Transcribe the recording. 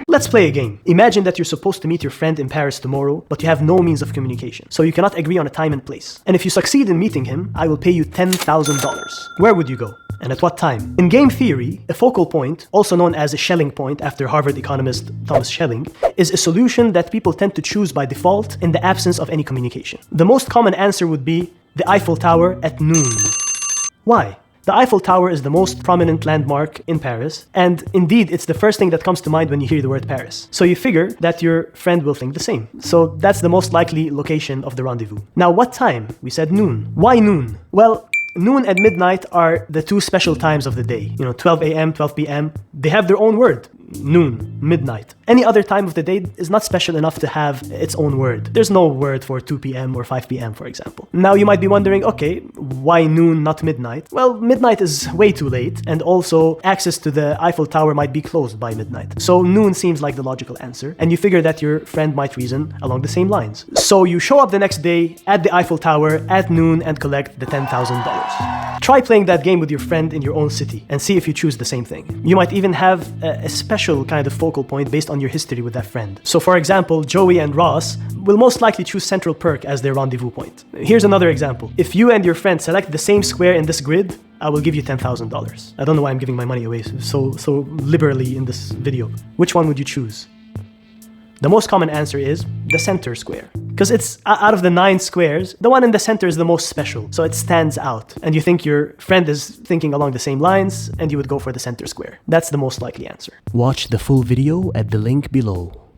Let's play a game. Imagine that you're supposed to meet your friend in Paris tomorrow, but you have no means of communication, so you cannot agree on a time and place. And if you succeed in meeting him, I will pay you $10,000. Where would you go? And at what time? In game theory, a focal point, also known as a Schelling point after Harvard economist Thomas Schelling, is a solution that people tend to choose by default in the absence of any communication. The most common answer would be the Eiffel Tower at noon. Why? The Eiffel Tower is the most prominent landmark in Paris, and indeed it's the first thing that comes to mind when you hear the word Paris. So you figure that your friend will think the same. So that's the most likely location of the rendezvous. Now what time? We said noon. Why noon? Well, noon and midnight are the two special times of the day. 12 a.m., 12 p.m. They have their own word. Noon, midnight. Any other time of the day is not special enough to have its own word. There's no word for 2 p.m. or 5 p.m., for example. Now you might be wondering, okay, why noon, not midnight? Well, midnight is way too late, and also access to the Eiffel Tower might be closed by midnight. So noon seems like the logical answer, and you figure that your friend might reason along the same lines. So you show up the next day at the Eiffel Tower at noon and collect the $10,000. Try playing that game with your friend in your own city and see if you choose the same thing. You might even have a special kind of focal point based on your history with that friend. So for example, Joey and Ross will most likely choose Central Perk as their rendezvous point. Here's another example. If you and your friend select the same square in this grid, I will give you $10,000. I don't know why I'm giving my money away so liberally in this video. Which one would you choose? The most common answer is the center square. Because it's out of the 9 squares, the one in the center is the most special, so it stands out. And you think your friend is thinking along the same lines, and you would go for the center square. That's the most likely answer. Watch the full video at the link below.